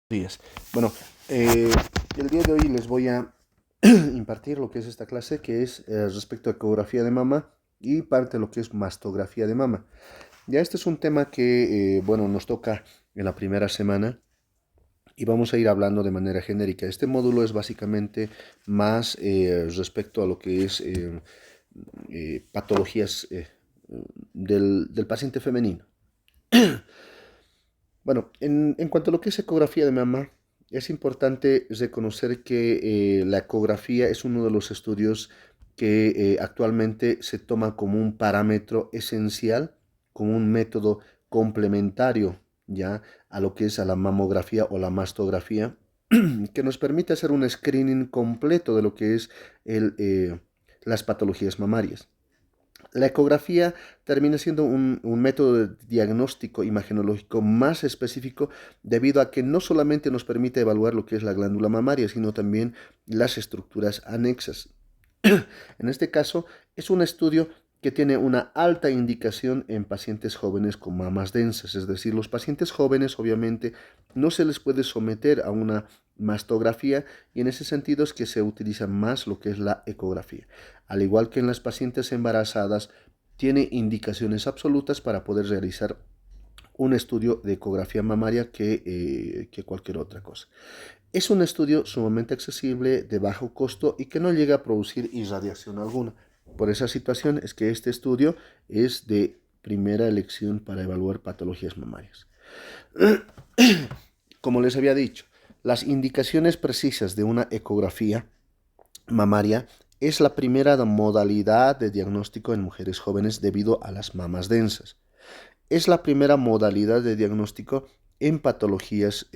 Días. Bueno, eh, el día de hoy les voy a impartir lo que es esta clase, que es respecto a ecografía de mama y parte de lo que es mastografía de mama. Ya este es un tema que, bueno, nos toca en la primera semana y vamos a ir hablando de manera genérica. Este módulo es básicamente más respecto a lo que es patologías del paciente femenino. Bueno, en cuanto a lo que es ecografía de mama, es importante reconocer que la ecografía es uno de los estudios que actualmente se toma como un parámetro esencial, como un método complementario ya a lo que es a la mamografía o la mastografía, que nos permite hacer un screening completo de lo que es las patologías mamarias. La ecografía termina siendo un método de diagnóstico imagenológico más específico debido a que no solamente nos permite evaluar lo que es la glándula mamaria, sino también las estructuras anexas. En este caso, es un estudio que tiene una alta indicación en pacientes jóvenes con mamas densas, es decir, los pacientes jóvenes obviamente no se les puede someter a una mastografía y en ese sentido es que se utiliza más lo que es la ecografía. Al igual que en las pacientes embarazadas, tiene indicaciones absolutas para poder realizar un estudio de ecografía mamaria que cualquier otra cosa. Es un estudio sumamente accesible, de bajo costo y que no llega a producir irradiación alguna. Por esa situación es que este estudio es de primera elección para evaluar patologías mamarias. Como les había dicho, las indicaciones precisas de una ecografía mamaria es la primera modalidad de diagnóstico en mujeres jóvenes debido a las mamas densas. Es la primera modalidad de diagnóstico en patologías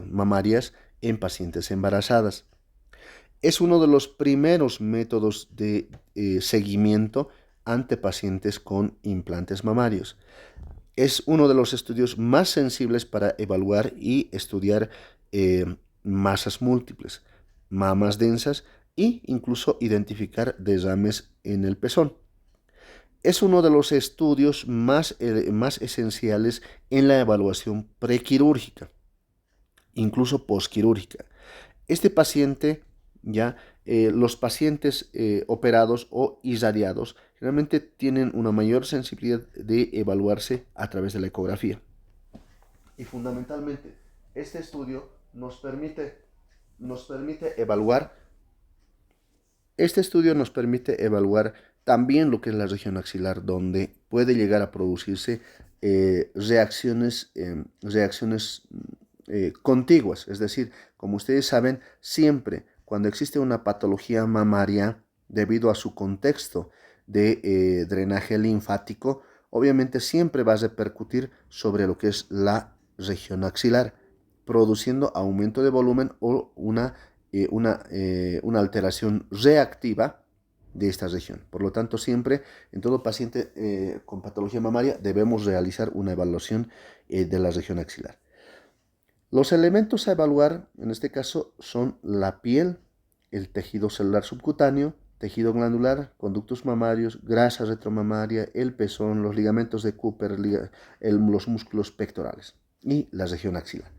mamarias en pacientes embarazadas. Es uno de los primeros métodos de seguimiento ante pacientes con implantes mamarios. Es uno de los estudios más sensibles para evaluar y estudiar masas múltiples, mamas densas e incluso identificar derrames en el pezón. Es uno de los estudios más esenciales en la evaluación prequirúrgica, incluso posquirúrgica. Este paciente, ya, los pacientes operados o irradiados realmente tienen una mayor sensibilidad de evaluarse a través de la ecografía. Y fundamentalmente, este estudio nos permite evaluar también lo que es la región axilar, donde puede llegar a producirse reacciones contiguas. Es decir, como ustedes saben, siempre cuando existe una patología mamaria, debido a su contexto de drenaje linfático, obviamente siempre va a repercutir sobre lo que es la región axilar, produciendo aumento de volumen o una alteración reactiva de esta región. Por lo tanto, siempre en todo paciente con patología mamaria debemos realizar una evaluación de la región axilar. Los elementos a evaluar en este caso son la piel, el tejido celular subcutáneo, tejido glandular, conductos mamarios, grasa retromamaria, el pezón, los ligamentos de Cooper, los músculos pectorales y la región axilar.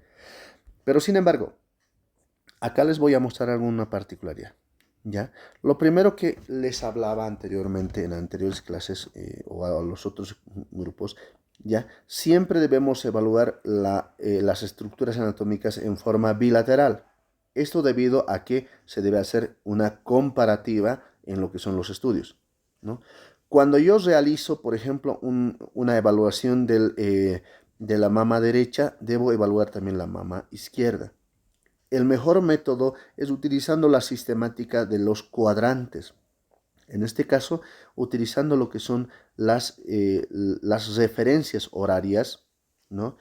Pero sin embargo, acá les voy a mostrar alguna particularidad. ¿Ya? Lo primero que les hablaba anteriormente en anteriores clases o a los otros grupos, ¿ya? Siempre debemos evaluar las estructuras anatómicas en forma bilateral. Esto debido a que se debe hacer una comparativa en lo que son los estudios, ¿no? Cuando yo realizo, por ejemplo, una evaluación de la mama derecha, debo evaluar también la mama izquierda. El mejor método es utilizando la sistemática de los cuadrantes. En este caso, utilizando lo que son las referencias horarias, ¿no?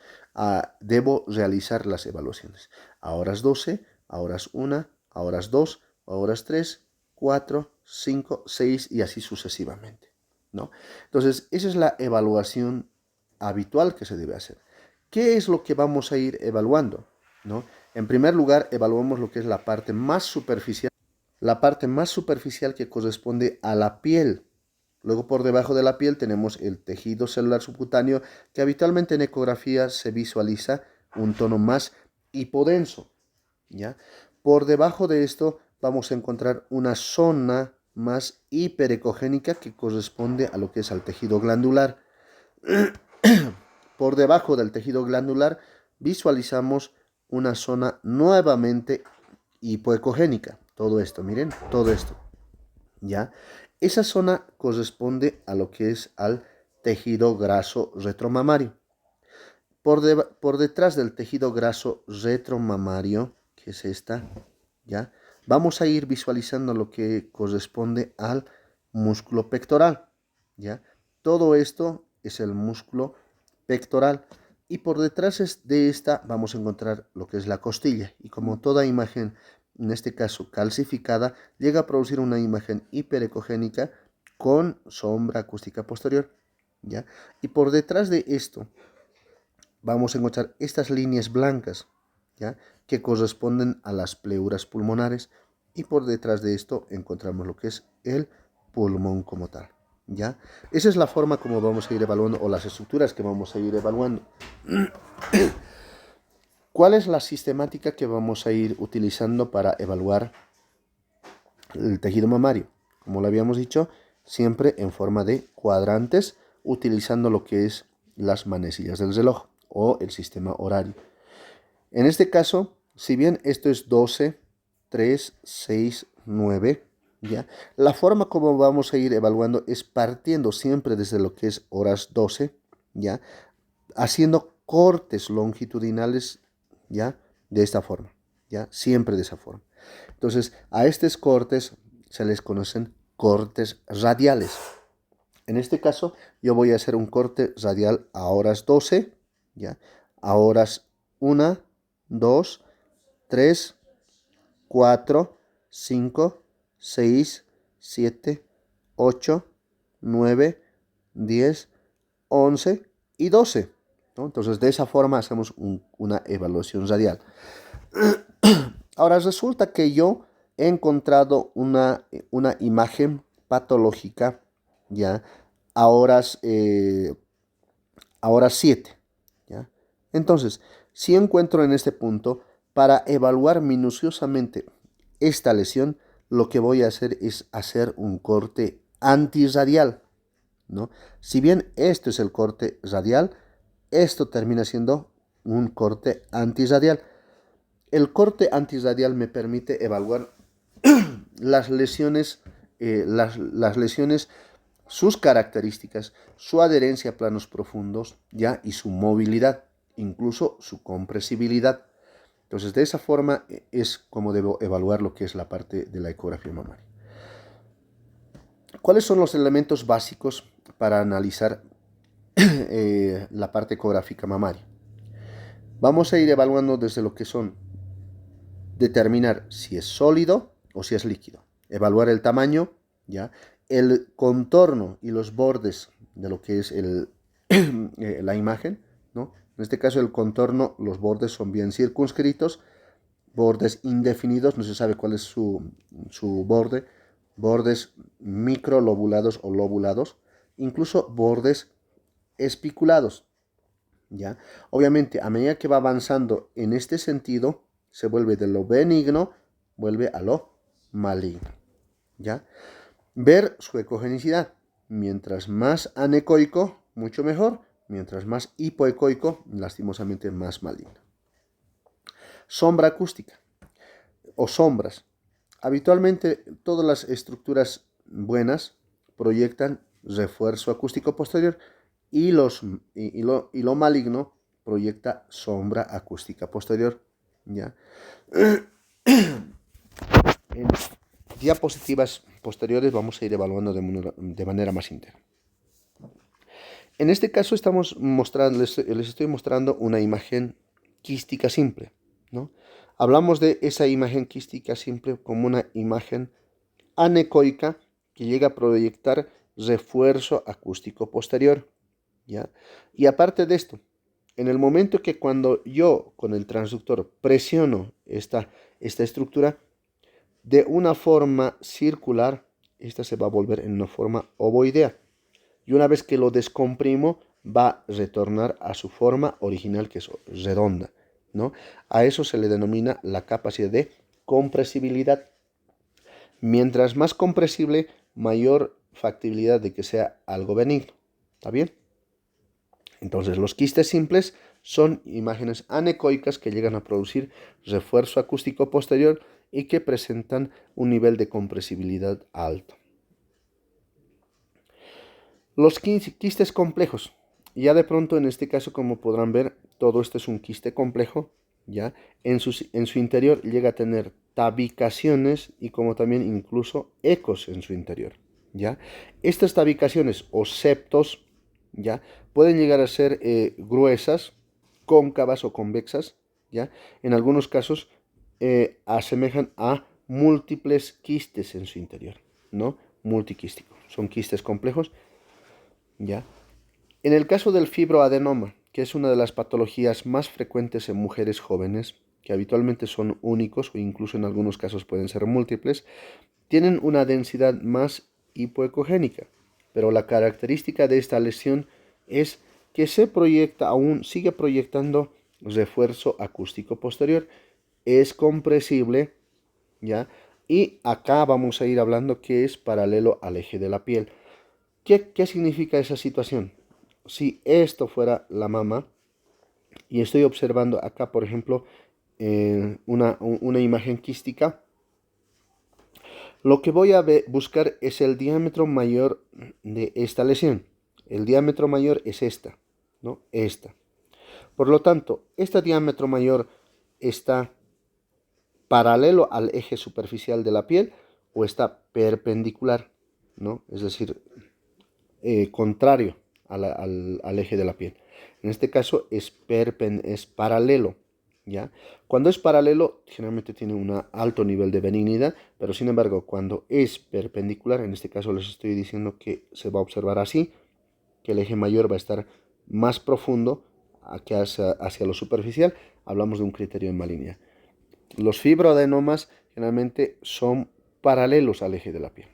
Debo realizar las evaluaciones. A horas 12, a horas 1, a horas 2, a horas 3, 4, 5, 6 y así sucesivamente, ¿no? Entonces, esa es la evaluación habitual que se debe hacer. ¿Qué es lo que vamos a ir evaluando? ¿No? En primer lugar, evaluamos lo que es la parte más superficial que corresponde a la piel. Luego, por debajo de la piel tenemos el tejido celular subcutáneo, que habitualmente en ecografía se visualiza un tono más hipodenso, ¿ya? Por debajo de esto vamos a encontrar una zona más hiperecogénica que corresponde a lo que es al tejido glandular. Por debajo del tejido glandular visualizamos una zona nuevamente hipoecogénica. Todo esto, miren, todo esto, ¿ya? Esa zona corresponde a lo que es al tejido graso retromamario. Por detrás del tejido graso retromamario, que es esta, ¿ya? Vamos a ir visualizando lo que corresponde al músculo pectoral, ¿ya? Todo esto es el músculo pectoral. Y por detrás de esta vamos a encontrar lo que es la costilla. Y como toda imagen, en este caso calcificada, llega a producir una imagen hiperecogénica con sombra acústica posterior, ¿ya? Y por detrás de esto vamos a encontrar estas líneas blancas, ¿ya? Que corresponden a las pleuras pulmonares, y por detrás de esto encontramos lo que es el pulmón como tal, ¿ya? Esa es la forma como vamos a ir evaluando, o las estructuras que vamos a ir evaluando. ¿Cuál es la sistemática que vamos a ir utilizando para evaluar el tejido mamario? Como lo habíamos dicho, siempre en forma de cuadrantes, utilizando lo que es las manecillas del reloj o el sistema horario. En este caso, si bien esto es 12, 3, 6, 9, ¿ya? La forma como vamos a ir evaluando es partiendo siempre desde lo que es horas 12, ¿ya? Haciendo cortes longitudinales, ¿ya? De esta forma, ¿ya? Siempre de esa forma. Entonces, a estos cortes se les conocen cortes radiales. En este caso, yo voy a hacer un corte radial a horas 12, ¿ya? A horas 1, 2, 3, 4, 5, 6, 7, 8, 9, 10, 11 y 12, ¿no? Entonces, de esa forma hacemos una evaluación radial. Ahora, resulta que yo he encontrado una imagen patológica, ¿ya? A horas, a horas 7, ¿ya? Entonces, si encuentro en este punto, para evaluar minuciosamente esta lesión, lo que voy a hacer es hacer un corte antirradial, ¿no? Si bien esto es el corte radial, esto termina siendo un corte antirradial. El corte antirradial me permite evaluar las lesiones, las lesiones, sus características, su adherencia a planos profundos, ¿ya? Y su movilidad, incluso su compresibilidad. Entonces, de esa forma es como debo evaluar lo que es la parte de la ecografía mamaria. ¿Cuáles son los elementos básicos para analizar la parte ecográfica mamaria? Vamos a ir evaluando desde lo que son determinar si es sólido o si es líquido, evaluar el tamaño, ¿ya? El contorno y los bordes de lo que es la imagen, ¿no? En este caso el contorno, los bordes son bien circunscritos, bordes indefinidos, no se sabe cuál es su borde, bordes microlobulados o lobulados, incluso bordes espiculados, ¿ya? Obviamente, a medida que va avanzando en este sentido, se vuelve de lo benigno, vuelve a lo maligno, ¿ya? Ver su ecogenicidad. Mientras más anecoico, mucho mejor. Mientras más hipoecoico, lastimosamente más maligno. Sombra acústica o sombras. Habitualmente todas las estructuras buenas proyectan refuerzo acústico posterior y lo maligno proyecta sombra acústica posterior, ¿ya? En diapositivas posteriores vamos a ir evaluando de manera más íntegra. En este caso les estoy mostrando una imagen quística simple, ¿no? Hablamos de esa imagen quística simple como una imagen anecoica que llega a proyectar refuerzo acústico posterior, ¿ya? Y aparte de esto, en el momento que cuando yo con el transductor presiono esta estructura de una forma circular, esta se va a volver en una forma ovoidea. Y una vez que lo descomprimo, va a retornar a su forma original, que es redonda, ¿no? A eso se le denomina la capacidad de compresibilidad. Mientras más compresible, mayor factibilidad de que sea algo benigno. ¿Está bien? Entonces, los quistes simples son imágenes anecoicas que llegan a producir refuerzo acústico posterior y que presentan un nivel de compresibilidad alto. Los quistes complejos. Ya de pronto, en este caso, como podrán ver, todo esto es un quiste complejo. ¿Ya? En su interior llega a tener tabicaciones y como también incluso ecos en su interior. ¿Ya? Estas tabicaciones o septos, ¿ya? Pueden llegar a ser gruesas, cóncavas o convexas. ¿Ya? En algunos casos asemejan a múltiples quistes en su interior, ¿no? Multiquísticos. Son quistes complejos. ¿Ya? En el caso del fibroadenoma, que es una de las patologías más frecuentes en mujeres jóvenes, que habitualmente son únicos o incluso en algunos casos pueden ser múltiples, tienen una densidad más hipoecogénica, pero la característica de esta lesión es que sigue proyectando refuerzo acústico posterior, es compresible, ¿ya? Y acá vamos a ir hablando que es paralelo al eje de la piel. ¿Qué significa esa situación? Si esto fuera la mama, y estoy observando acá, por ejemplo, una imagen quística, lo que voy a buscar es el diámetro mayor de esta lesión. El diámetro mayor es esta, ¿no? Esta. Por lo tanto, este diámetro mayor está paralelo al eje superficial de la piel o está perpendicular, ¿no? Es decir, contrario al eje de la piel. En este caso es paralelo, ¿ya? Cuando es paralelo, generalmente tiene un alto nivel de benignidad, pero sin embargo, cuando es perpendicular, en este caso les estoy diciendo que se va a observar así, que el eje mayor va a estar más profundo hacia lo superficial, hablamos de un criterio de malignidad. Los fibroadenomas generalmente son paralelos al eje de la piel.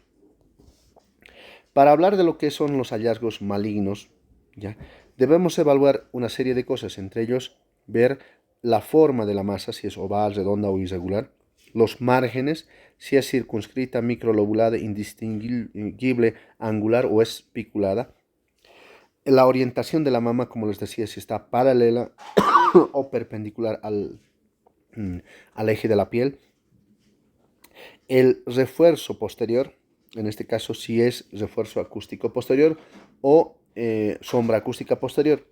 Para hablar de lo que son los hallazgos malignos, ¿ya? Debemos evaluar una serie de cosas, entre ellos ver la forma de la masa, si es oval, redonda o irregular, los márgenes, si es circunscrita, microlobulada, indistinguible, angular o espiculada, la orientación de la mama, como les decía, si está paralela o perpendicular al eje de la piel, el refuerzo posterior, en este caso si es refuerzo acústico posterior o sombra acústica posterior.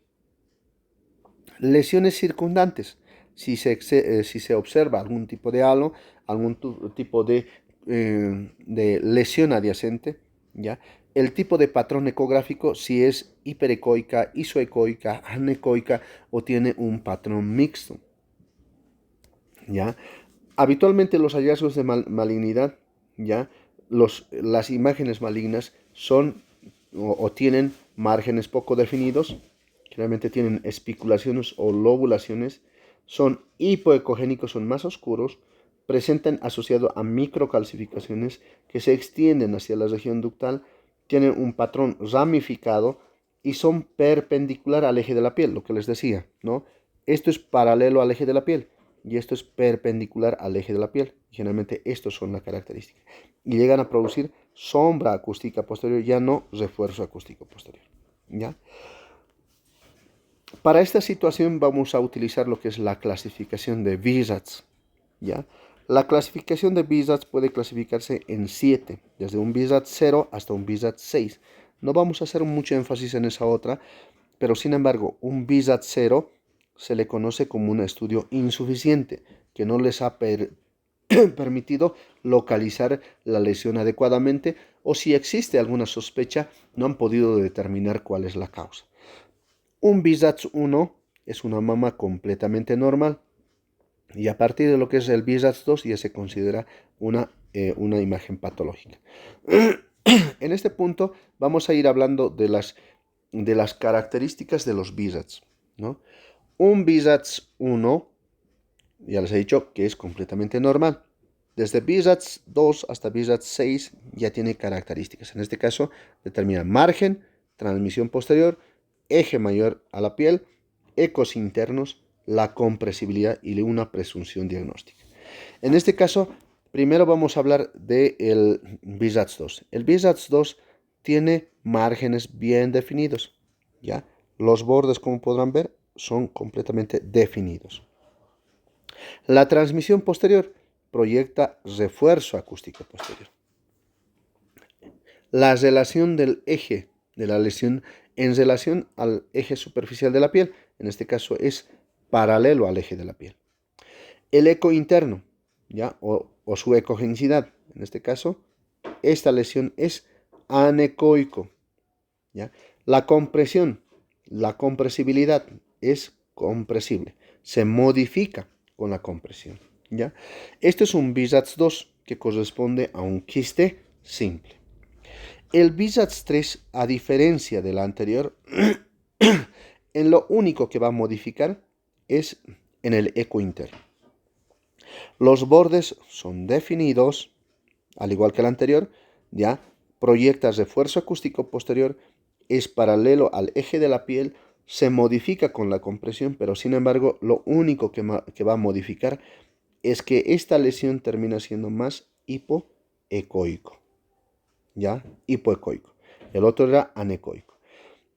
Lesiones circundantes, si se observa algún tipo de halo, algún tipo de lesión adyacente, ¿ya? El tipo de patrón ecográfico, si es hiperecoica, isoecoica, anecoica o tiene un patrón mixto, ¿ya? Habitualmente los hallazgos de malignidad, ¿ya? Las imágenes malignas son o tienen márgenes poco definidos, generalmente tienen espiculaciones o lobulaciones, son hipoecogénicos, son más oscuros, presentan asociado a microcalcificaciones que se extienden hacia la región ductal, tienen un patrón ramificado y son perpendicular al eje de la piel, lo que les decía, ¿no? Esto es paralelo al eje de la piel y esto es perpendicular al eje de la piel. Generalmente estos son las características. Y llegan a producir sombra acústica posterior, ya no refuerzo acústico posterior. ¿Ya? Para esta situación vamos a utilizar lo que es la clasificación de Visage. ¿Ya? La clasificación de Visage puede clasificarse en 7, desde un Visage 0 hasta un Visage 6. No vamos a hacer mucho énfasis en esa otra, pero sin embargo, un Visage 0 se le conoce como un estudio insuficiente, que no les ha permitido localizar la lesión adecuadamente o si existe alguna sospecha, no han podido determinar cuál es la causa. Un Visage 1 es una mama completamente normal y a partir de lo que es el Visage 2 ya se considera una imagen patológica. En este punto vamos a ir hablando de las características de los Visage, ¿no? Un Visage 1, ya les he dicho que es completamente normal. Desde Visage 2 hasta Visage 6 ya tiene características. En este caso determina margen, transmisión posterior, eje mayor a la piel, ecos internos, la compresibilidad y una presunción diagnóstica. En este caso, primero vamos a hablar del BISATS-2. El BISATS-2 tiene márgenes bien definidos, ¿ya? Los bordes, como podrán ver, son completamente definidos. La transmisión posterior proyecta refuerzo acústico posterior. La relación del eje de la lesión en relación al eje superficial de la piel, en este caso es paralelo al eje de la piel. El eco interno, ¿ya? O su ecogenicidad, en este caso, esta lesión es anecoico, ¿ya? La compresión, la compresibilidad es compresible, se modifica con la compresión, ¿ya? Esto es un BISATS-2 que corresponde a un quiste simple. El BISATS-3, a diferencia del anterior, en lo único que va a modificar es en el eco interno. Los bordes son definidos, al igual que el anterior, ya proyecta refuerzo acústico posterior, es paralelo al eje de la piel, se modifica con la compresión, pero sin embargo lo único que va a modificar es que esta lesión termina siendo más hipoecoico, ¿ya? Hipoecoico. El otro era anecoico.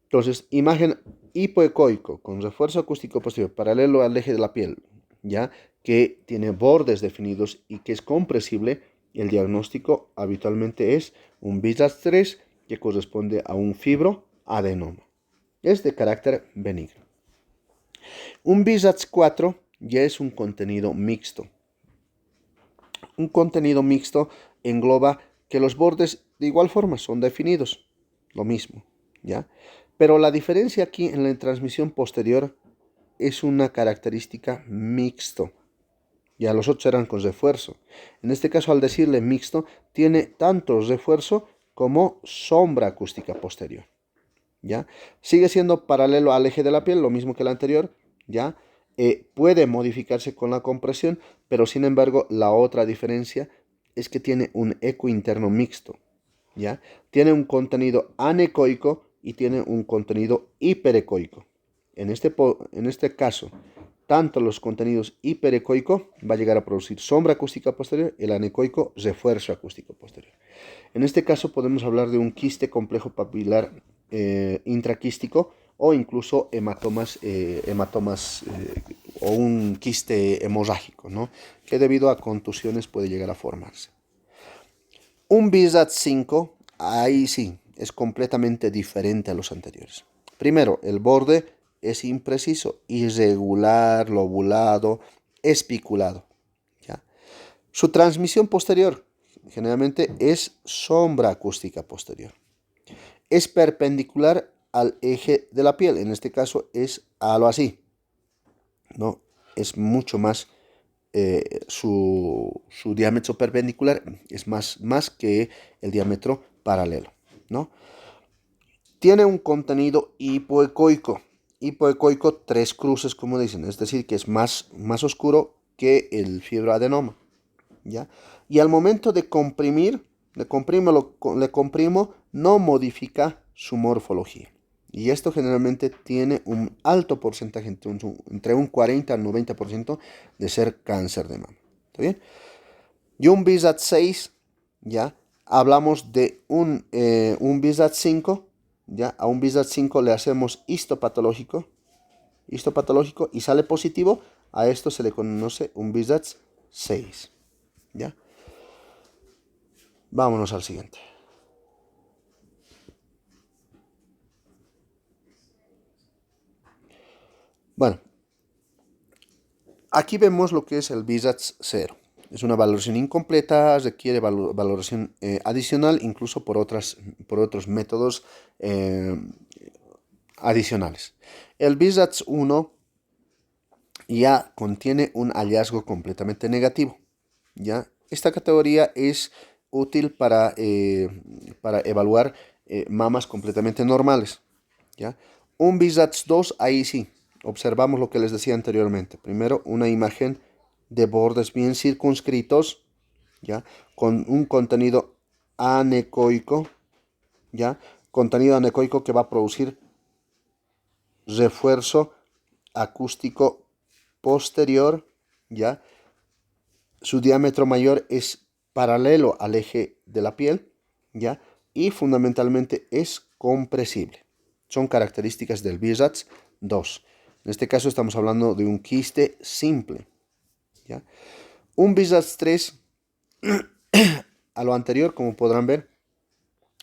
Entonces, imagen hipoecoico con refuerzo acústico posterior paralelo al eje de la piel, ¿ya? Que tiene bordes definidos y que es compresible. El diagnóstico habitualmente es un BISATS-3 que corresponde a un fibroadenoma. Es de carácter benigno. Un BISATS-4 ya es un contenido mixto. Un contenido mixto engloba que los bordes de igual forma son definidos, lo mismo, ¿ya? Pero la diferencia aquí en la transmisión posterior es una característica mixto. Ya los otros eran con refuerzo. En este caso, al decirle mixto, tiene tanto refuerzo como sombra acústica posterior. ¿Ya? Sigue siendo paralelo al eje de la piel, lo mismo que el anterior, ¿ya? Puede modificarse con la compresión, pero sin embargo la otra diferencia es que tiene un eco interno mixto, ¿ya? Tiene un contenido anecoico y tiene un contenido hiperecoico. En este caso, tanto los contenidos hiperecoico va a llegar a producir sombra acústica posterior, el anecoico refuerzo acústico posterior. En este caso podemos hablar de un quiste complejo papilar intraquístico o incluso hematomas o un quiste hemorrágico, ¿no? Que debido a contusiones puede llegar a formarse. Un BISATS-5, ahí sí, es completamente diferente a los anteriores. Primero, el borde es impreciso, irregular, lobulado, espiculado, ¿ya? Su transmisión posterior generalmente es sombra acústica posterior. Es perpendicular al eje de la piel, en este caso es algo así, ¿no? Es mucho más, su diámetro perpendicular es más que el diámetro paralelo, ¿no? Tiene un contenido hipoecoico. Hipoecoico, tres cruces, como dicen, es decir, que es más oscuro que el fibroadenoma, ¿ya? Y al momento de comprimir, le comprimo, no modifica su morfología. Y esto generalmente tiene un alto porcentaje, entre un 40 al 90% de ser cáncer de mama. ¿Está bien? Y un BISATS-6, ¿ya? Hablamos de un BISATS-5, ¿ya? A un BISATS-5 le hacemos histopatológico y sale positivo. A esto se le conoce un BISATS-6, ¿ya? Vámonos al siguiente. Bueno, aquí vemos lo que es el BISATS-0. Es una valoración incompleta, requiere valoración adicional, incluso por otros métodos adicionales. El BISATS-1 ya contiene un hallazgo completamente negativo, ¿ya? Esta categoría es útil para evaluar mamas completamente normales, ¿ya? Un BISATS-2, ahí sí, observamos lo que les decía anteriormente. Primero, una imagen de bordes bien circunscritos, ¿ya? Con un contenido anecoico, ¿ya? Contenido anecoico que va a producir refuerzo acústico posterior, ¿ya? Su diámetro mayor es paralelo al eje de la piel, ¿ya? Y fundamentalmente es compresible. Son características del BISATS 2. En este caso estamos hablando de un quiste simple, ¿ya? Un BISATS 3, a lo anterior, como podrán ver,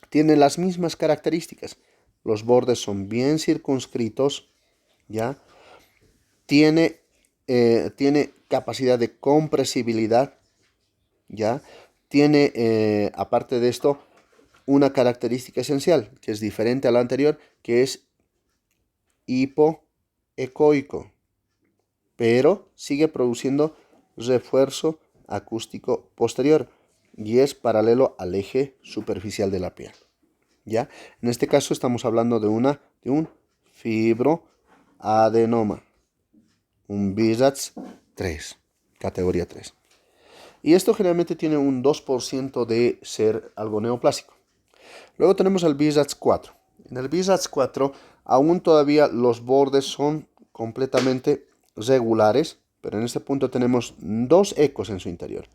tiene las mismas características. Los bordes son bien circunscritos, ¿ya? Tiene capacidad de compresibilidad, ¿ya? Tiene, aparte de esto, una característica esencial, que es diferente a la anterior, que es hipoecoico, pero sigue produciendo refuerzo acústico posterior y es paralelo al eje superficial de la piel, ¿ya? En este caso estamos hablando de un fibroadenoma, un BISATS 3, categoría 3. Y esto generalmente tiene un 2% de ser algo neoplásico. Luego tenemos el BISATS 4. En el BISATS 4 aún todavía los bordes son completamente regulares, pero en este punto tenemos dos ecos en su interior.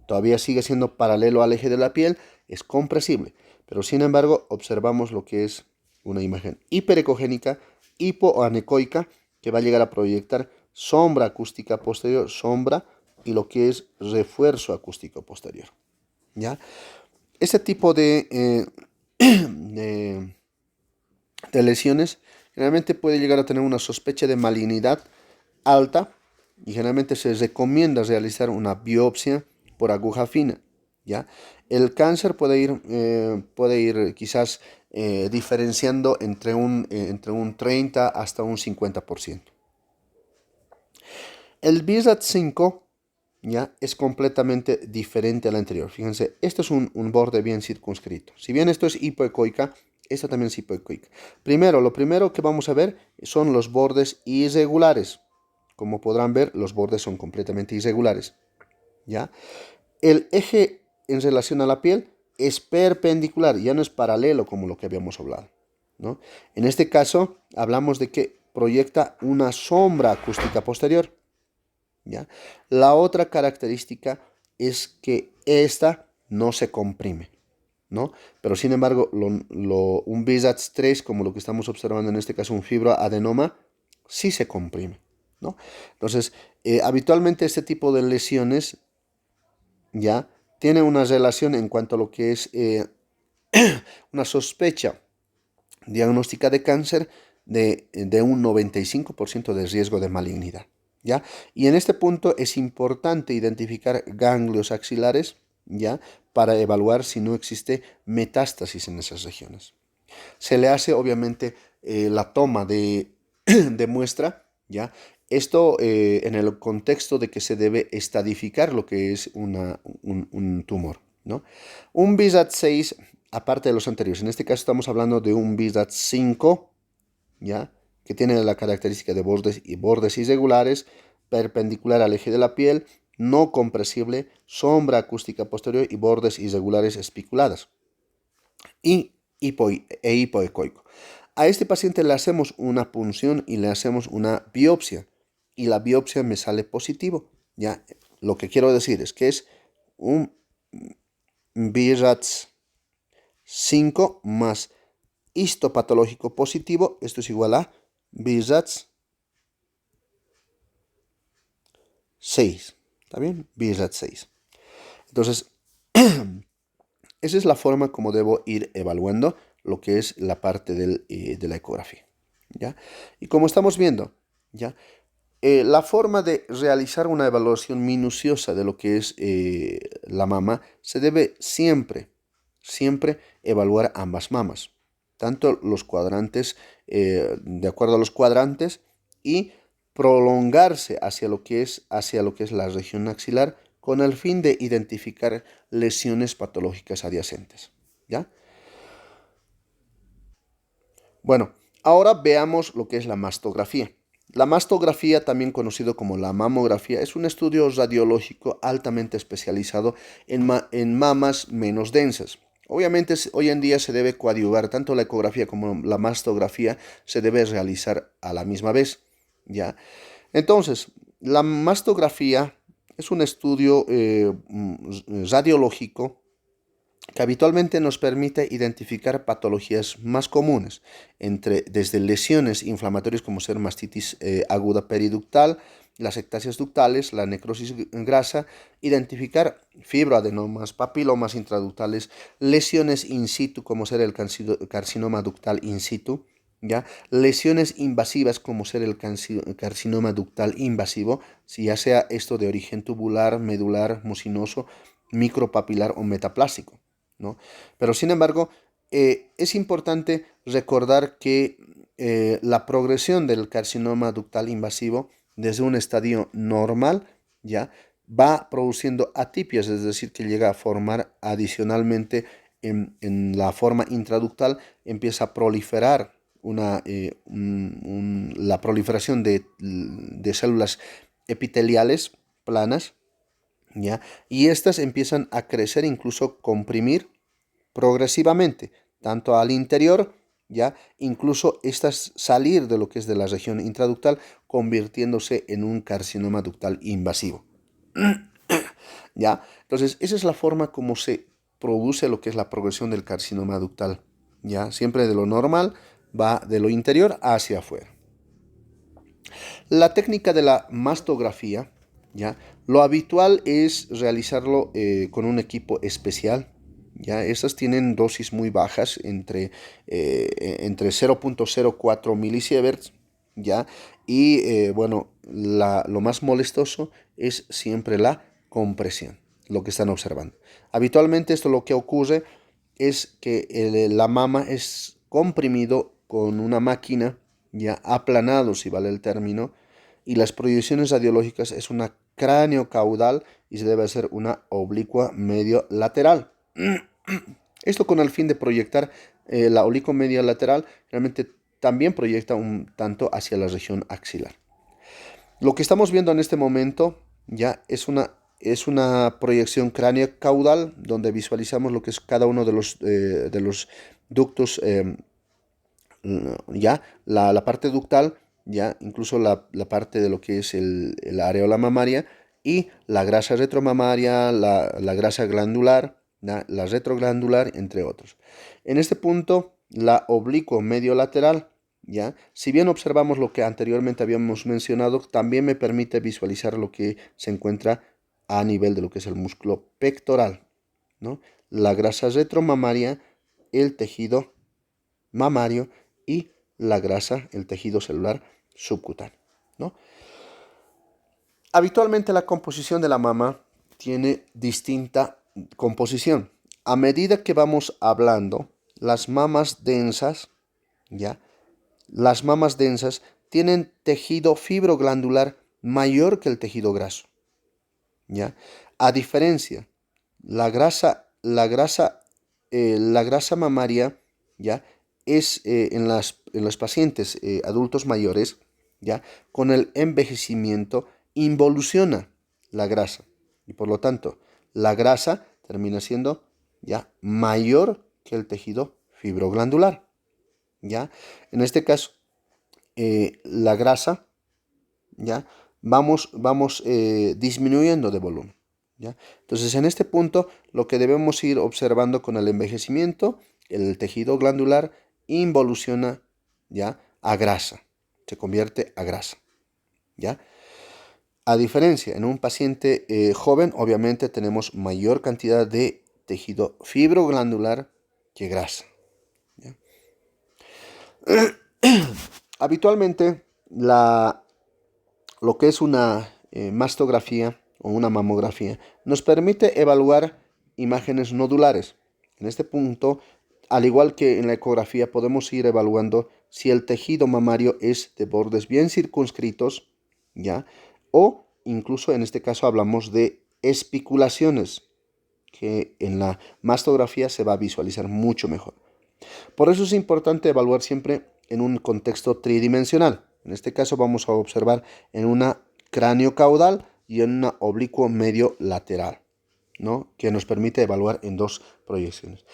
Todavía sigue siendo paralelo al eje de la piel, es compresible, pero sin embargo observamos lo que es una imagen hiperecogénica, hipoanecoica, que va a llegar a proyectar sombra acústica posterior, sombra, y lo que es refuerzo acústico posterior, ¿ya? Este tipo de, de lesiones generalmente puede llegar a tener una sospecha de malignidad alta y generalmente se recomienda realizar una biopsia por aguja fina, ¿ya? El cáncer puede ir quizás diferenciando entre un 30 hasta un 50%. El BISATS 5, ¿ya? Es completamente diferente al anterior. Fíjense, esto es un borde bien circunscrito. Si bien esto es hipoecoica, esta también es hipoecoica. Lo primero que vamos a ver son los bordes irregulares. Como podrán ver, los bordes son completamente irregulares, ¿ya? El eje en relación a la piel es perpendicular, ya no es paralelo como lo que habíamos hablado, ¿no? En este caso, hablamos de que proyecta una sombra acústica posterior, ¿ya? La otra característica es que esta no se comprime, ¿no? Pero sin embargo, un BISATS 3, como lo que estamos observando en este caso, un fibroadenoma, sí se comprime, ¿no? Entonces, habitualmente este tipo de lesiones ya tiene una relación en cuanto a lo que es una sospecha diagnóstica de cáncer de un 95% de riesgo de malignidad, ¿ya? Y en este punto es importante identificar ganglios axilares, ¿ya? Para evaluar si no existe metástasis en esas regiones. Se le hace obviamente la toma de, de muestra, ¿ya? Esto en el contexto de que se debe estadificar lo que es un tumor, ¿no? Un BISATS 6, aparte de los anteriores, en este caso estamos hablando de un BISATS 5, ¿ya? Que tiene la característica de bordes irregulares, perpendicular al eje de la piel, no compresible, sombra acústica posterior y bordes irregulares espiculadas. Y hipoecoico. A este paciente le hacemos una punción y le hacemos una biopsia. Y la biopsia me sale positivo. ¿Ya? Lo que quiero decir es que es un BISATS 5 más histopatológico positivo. Esto es igual a BISATS 6. ¿Está bien? BISATS 6. Entonces, esa es la forma como debo ir evaluando lo que es la parte de la ecografía, ¿ya? Y como estamos viendo, ¿ya? La forma de realizar una evaluación minuciosa de lo que es la mama se debe siempre evaluar ambas mamas, tanto los cuadrantes, de acuerdo a los cuadrantes, y prolongarse hacia lo que es la región axilar con el fin de identificar lesiones patológicas adyacentes, ¿ya? Bueno, ahora veamos lo que es la mastografía. La mastografía, también conocido como la mamografía, es un estudio radiológico altamente especializado en mamas menos densas. Obviamente, hoy en día se debe coadyuvar, tanto la ecografía como la mastografía se debe realizar a la misma vez, ¿ya? Entonces, La mastografía es un estudio radiológico que habitualmente nos permite identificar patologías más comunes, desde lesiones inflamatorias como ser mastitis aguda periductal, las ectasias ductales, la necrosis grasa, identificar fibroadenomas, papilomas intraductales, lesiones in situ como ser el carcinoma ductal in situ, ¿ya? Lesiones invasivas como ser el carcinoma ductal invasivo, si ya sea esto de origen tubular, medular, mucinoso, micropapilar o metaplásico, ¿no? Pero sin embargo, es importante recordar que la progresión del carcinoma ductal invasivo desde un estadio normal ya va produciendo atipias, es decir, que llega a formar adicionalmente en la forma intraductal, empieza a proliferar la proliferación de células epiteliales planas, ¿ya? Y estas empiezan a crecer, incluso comprimir progresivamente, tanto al interior, ¿ya? Incluso estas salir de lo que es de la región intraductal, convirtiéndose en un carcinoma ductal invasivo, ¿ya? Entonces, esa es la forma como se produce lo que es la progresión del carcinoma ductal, ¿ya? Siempre de lo normal va de lo interior hacia afuera. La técnica de la mastografía, ¿ya? Lo habitual es realizarlo con un equipo especial, ¿ya? Estas tienen dosis muy bajas, entre 0.04 milisieverts, ¿ya? Y bueno, lo más molestoso es siempre la compresión, lo que están observando. Habitualmente esto lo que ocurre es que la mama es comprimido con una máquina, ya aplanado, si vale el término, y las proyecciones radiológicas es una cráneo caudal y se debe hacer una oblicua medio lateral. Esto con el fin de proyectar la oblicua media lateral, realmente también proyecta un tanto hacia la región axilar. Lo que estamos viendo en este momento ya es una proyección cráneo caudal donde visualizamos lo que es cada uno de los ductos, ya la parte ductal, ya incluso la parte de lo que es el areola mamaria y la grasa retromamaria, la grasa glandular, ¿ya? La retroglandular, entre otros. En este punto, la oblicuo medio lateral, ¿ya? Si bien observamos lo que anteriormente habíamos mencionado, también me permite visualizar lo que se encuentra a nivel de lo que es el músculo pectoral, ¿no? La grasa retromamaria, el tejido mamario y la grasa, el tejido celular subcutáneo, ¿no? Habitualmente la composición de la mama tiene distinta composición. A medida que vamos hablando, las mamas densas, ¿ya? Las mamas densas tienen tejido fibroglandular mayor que el tejido graso, ¿ya? A diferencia, la grasa mamaria, ¿ya? Es en los pacientes adultos mayores, ¿ya? Con el envejecimiento involuciona la grasa y por lo tanto la grasa termina siendo ya mayor que el tejido fibroglandular, ¿ya? En este caso, la grasa, ¿ya? Vamos disminuyendo de volumen, ¿ya? Entonces, en este punto, lo que debemos ir observando con el envejecimiento, el tejido glandular involuciona, ¿ya? A grasa, se convierte a grasa, ¿ya? A diferencia, en un paciente joven, obviamente tenemos mayor cantidad de tejido fibroglandular que grasa, ¿ya? Habitualmente, lo que es una mastografía o una mamografía nos permite evaluar imágenes nodulares. En este punto, al igual que en la ecografía, podemos ir evaluando si el tejido mamario es de bordes bien circunscritos, ¿ya? O incluso en este caso hablamos de espiculaciones, que en la mastografía se va a visualizar mucho mejor. Por eso es importante evaluar siempre en un contexto tridimensional. En este caso vamos a observar en una cráneo caudal y en una oblicuo medio lateral, ¿no? Que nos permite evaluar en dos proyecciones.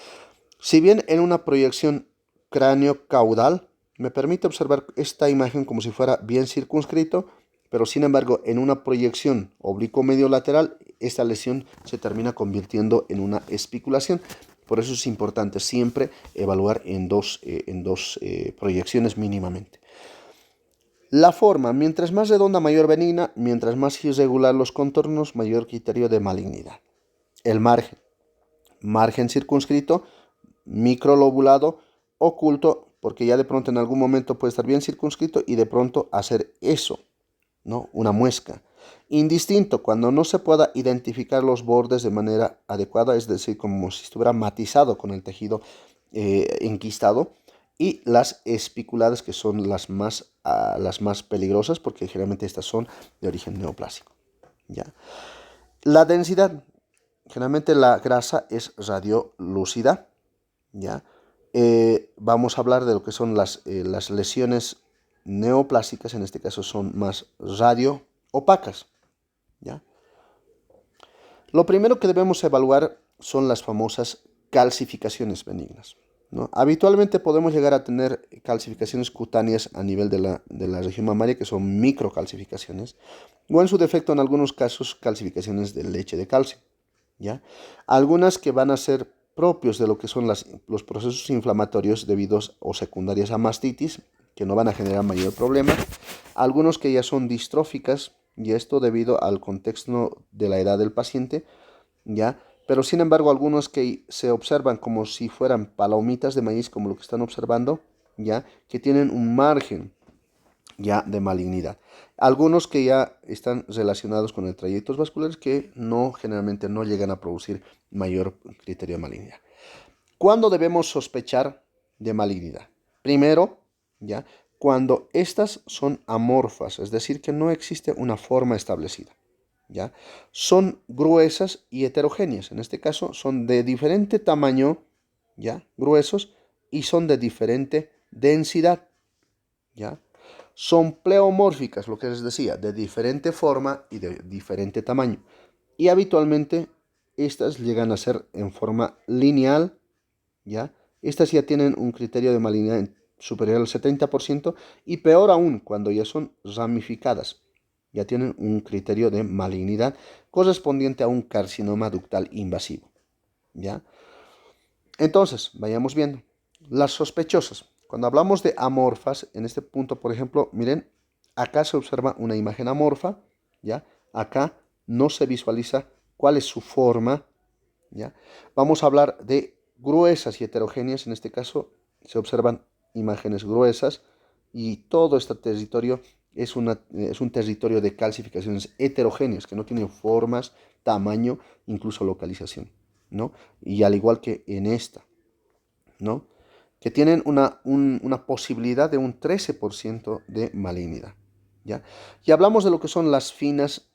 Si bien en una proyección cráneo caudal me permite observar esta imagen como si fuera bien circunscrito, pero sin embargo en una proyección oblicuo-medio lateral, esta lesión se termina convirtiendo en una espiculación. Por eso es importante siempre evaluar en dos proyecciones mínimamente. La forma, mientras más redonda, mayor benigna, mientras más irregular los contornos, mayor criterio de malignidad. El margen, margen circunscrito, microlobulado, oculto, porque ya de pronto en algún momento puede estar bien circunscrito y de pronto hacer eso, ¿no? Una muesca. Indistinto, cuando no se pueda identificar los bordes de manera adecuada, es decir, como si estuviera matizado con el tejido enquistado, y las espiculadas, que son las más peligrosas, porque generalmente estas son de origen neoplásico. ¿Ya? La densidad, generalmente la grasa es radiolúcida. ¿Ya? Vamos a hablar de lo que son las lesiones neoplásicas, en este caso son más radio opacas. ¿Ya? Lo primero que debemos evaluar son las famosas calcificaciones benignas, ¿no? Habitualmente podemos llegar a tener calcificaciones cutáneas a nivel de la región mamaria, que son microcalcificaciones, o en su defecto en algunos casos calcificaciones de leche de calcio. ¿Ya? Algunas que van a ser propios de lo que son los procesos inflamatorios debidos o secundarias a mastitis, que no van a generar mayor problema. Algunos que ya son distróficas, y esto debido al contexto de la edad del paciente, ¿ya? Pero sin embargo, algunos que se observan como si fueran palomitas de maíz, como lo que están observando, ¿ya? Que tienen un margen ya de malignidad. Algunos que ya están relacionados con el trayectos vasculares que generalmente no llegan a producir mayor criterio de malignidad. ¿Cuándo debemos sospechar de malignidad? Primero, ¿ya? Cuando estas son amorfas, es decir, que no existe una forma establecida. ¿Ya? Son gruesas y heterogéneas. En este caso son de diferente tamaño, ¿ya? Gruesos, y son de diferente densidad. ¿Ya? Son pleomórficas, lo que les decía, de diferente forma y de diferente tamaño. Y habitualmente estas llegan a ser en forma lineal, ¿ya? Estas ya tienen un criterio de malignidad superior al 70%, y peor aún cuando ya son ramificadas, ya tienen un criterio de malignidad correspondiente a un carcinoma ductal invasivo, ¿ya? Entonces, vayamos viendo. Las sospechosas. Cuando hablamos de amorfas, en este punto, por ejemplo, miren, acá se observa una imagen amorfa, ¿ya? Acá no se visualiza cuál es su forma, ¿ya? Vamos a hablar de gruesas y heterogéneas. En este caso se observan imágenes gruesas, y todo este territorio es un territorio de calcificaciones heterogéneas que no tienen formas, tamaño, incluso localización, ¿no? Y al igual que en esta, ¿no? Que tienen una posibilidad de un 13% de malignidad, ¿ya? Y hablamos de lo que son las finas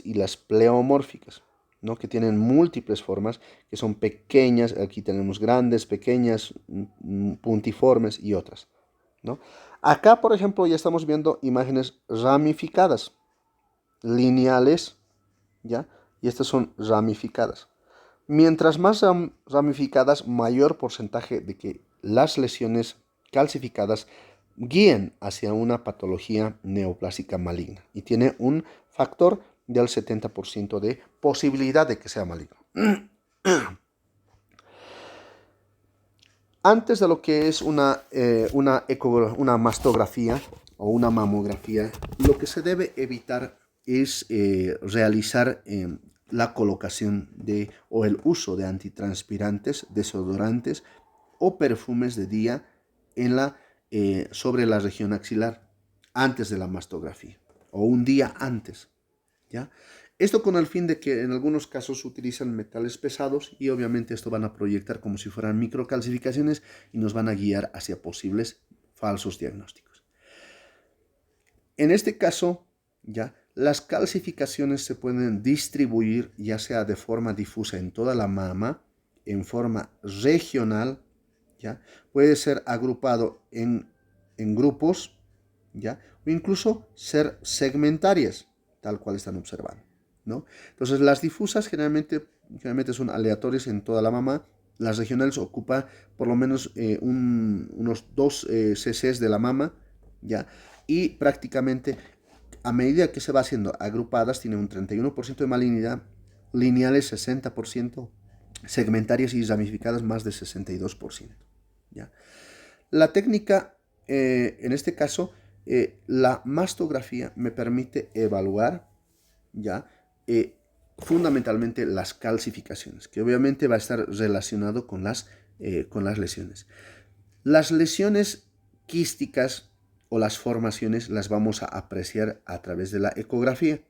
y las pleomórficas, ¿no? Que tienen múltiples formas, que son pequeñas. Aquí tenemos grandes, pequeñas, puntiformes y otras, ¿no? Acá, por ejemplo, ya estamos viendo imágenes ramificadas, lineales, ¿ya? Y estas son ramificadas. Mientras más ramificadas, mayor porcentaje de que las lesiones calcificadas guíen hacia una patología neoplásica maligna, y tiene un factor del 70% de posibilidad de que sea maligno. Antes de lo que es una mastografía o una mamografía, lo que se debe evitar es realizar la colocación o el uso de antitranspirantes, desodorantes o perfumes de día sobre la región axilar antes de la mastografía o un día antes, ¿ya? Esto con el fin de que en algunos casos se utilizan metales pesados, y obviamente esto van a proyectar como si fueran microcalcificaciones y nos van a guiar hacia posibles falsos diagnósticos. En este caso, ¿ya? Las calcificaciones se pueden distribuir ya sea de forma difusa en toda la mama, en forma regional, ¿ya? Puede ser agrupado en grupos, ¿ya? O incluso ser segmentarias, tal cual están observando, ¿no? Entonces, las difusas generalmente son aleatorias en toda la mama. Las regionales ocupan por lo menos unos 2 cc de la mama, ¿ya? Y prácticamente a medida que se va haciendo agrupadas, tiene un 31% de malignidad, lineales 60%, segmentarias y ramificadas más de 62%. ¿Ya? La técnica, en este caso, la mastografía me permite evaluar, ¿ya? Fundamentalmente las calcificaciones, que obviamente va a estar relacionado con las lesiones. Las lesiones quísticas o las formaciones las vamos a apreciar a través de la ecografía,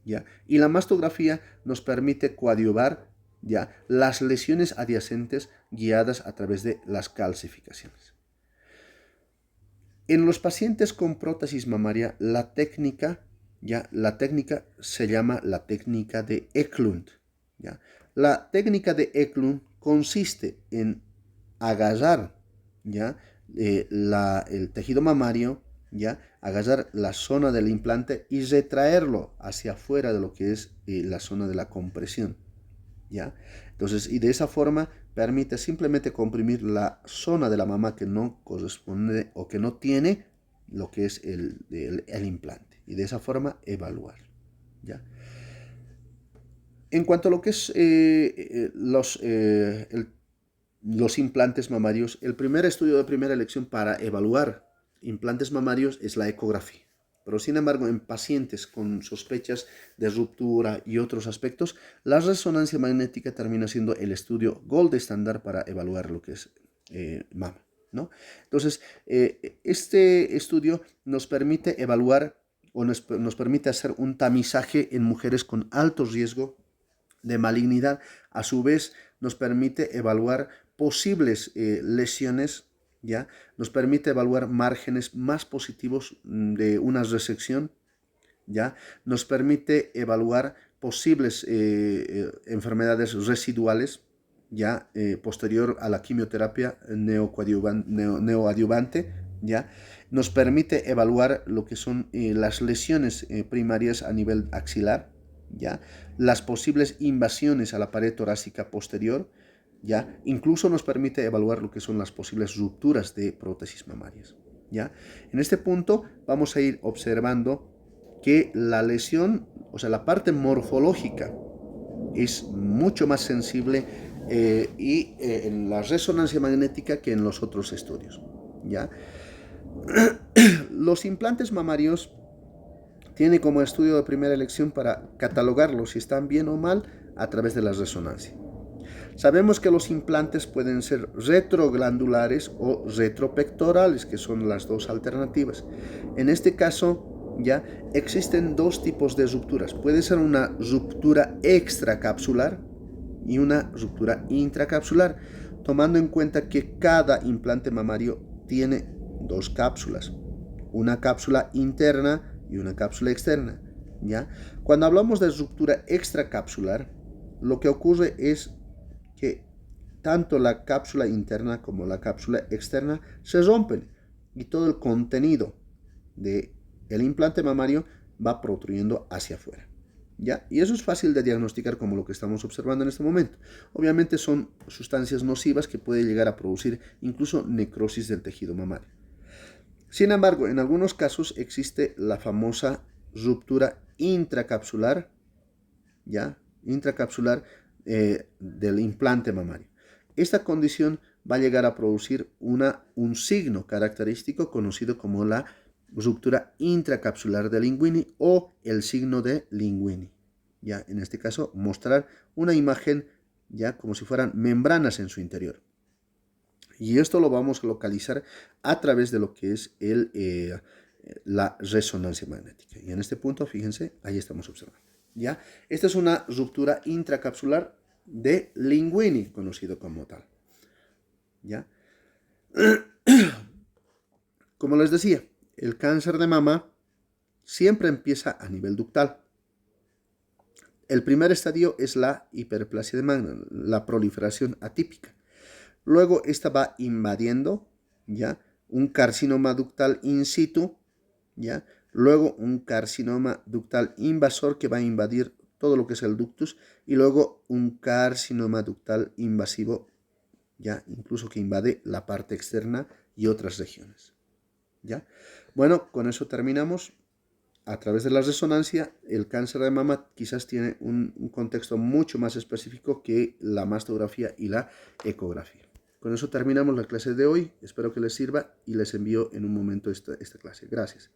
¿ya? Y la mastografía nos permite coadyuvar, ¿ya?, las lesiones adyacentes guiadas a través de las calcificaciones. En los pacientes con prótesis mamaria, la técnica se llama la técnica de Eklund, ¿ya? La técnica de Eklund consiste en agarrar, ¿ya?, el tejido mamario, ¿ya?, agarrar la zona del implante y retraerlo hacia afuera de lo que es la zona de la compresión, ¿ya? Entonces, y de esa forma permite simplemente comprimir la zona de la mama que no corresponde o que no tiene lo que es el implante, y de esa forma evaluar, ¿ya? En cuanto a lo que es los implantes mamarios, el primer estudio de primera elección para evaluar implantes mamarios es la ecografía. Pero sin embargo, en pacientes con sospechas de ruptura y otros aspectos, la resonancia magnética termina siendo el estudio gold estándar para evaluar lo que es mama, ¿no? Entonces, este estudio nos permite evaluar o nos permite hacer un tamizaje en mujeres con alto riesgo de malignidad. A su vez, nos permite evaluar posibles lesiones, ¿ya? Nos permite evaluar márgenes más positivos de una resección, ¿ya? Nos permite evaluar posibles enfermedades residuales, ¿ya? Posterior a la quimioterapia neoadyuvante, ¿ya? Nos permite evaluar lo que son las lesiones primarias a nivel axilar, ¿ya? Las posibles invasiones a la pared torácica posterior, ¿ya? Incluso nos permite evaluar lo que son las posibles rupturas de prótesis mamarias, ¿ya? En este punto vamos a ir observando que la lesión, o sea, la parte morfológica es mucho más sensible en la resonancia magnética que en los otros estudios, ¿ya? Los implantes mamarios tiene como estudio de primera elección para catalogarlos si están bien o mal a través de la resonancia. Sabemos que los implantes pueden ser retroglandulares o retropectorales, que son las dos alternativas. En este caso, ya existen dos tipos de rupturas. Puede ser una ruptura extracapsular y una ruptura intracapsular, tomando en cuenta que cada implante mamario tiene dos cápsulas, una cápsula interna y una cápsula externa, ¿ya? Cuando hablamos de ruptura extracapsular, lo que ocurre es que tanto la cápsula interna como la cápsula externa se rompen y todo el contenido del implante mamario va protrudiendo hacia afuera, ¿ya? Y eso es fácil de diagnosticar, como lo que estamos observando en este momento. Obviamente son sustancias nocivas que pueden llegar a producir incluso necrosis del tejido mamario. Sin embargo, en algunos casos existe la famosa ruptura intracapsular, ¿ya? Intracapsular del implante mamario. Esta condición va a llegar a producir un signo característico conocido como la ruptura intracapsular de Linguini o el signo de Linguini. Ya, en este caso, mostrar una imagen ya como si fueran membranas en su interior. Y esto lo vamos a localizar a través de lo que es la resonancia magnética. Y en este punto, fíjense, ahí estamos observando, ¿ya? Esta es una ruptura intracapsular de Linguini, conocido como tal, ¿ya? Como les decía, el cáncer de mama siempre empieza a nivel ductal. El primer estadio es la hiperplasia de Magna, la proliferación atípica. Luego esta va invadiendo, ¿ya?, un carcinoma ductal in situ, ¿ya? Luego un carcinoma ductal invasor que va a invadir todo lo que es el ductus, y luego un carcinoma ductal invasivo, ¿ya?, incluso que invade la parte externa y otras regiones, ¿ya? Bueno, con eso terminamos. a través de la resonancia, el cáncer de mama quizás tiene un contexto mucho más específico que la mastografía y la ecografía. Con eso terminamos la clase de hoy. Espero que les sirva y les envío en un momento esta clase. Gracias.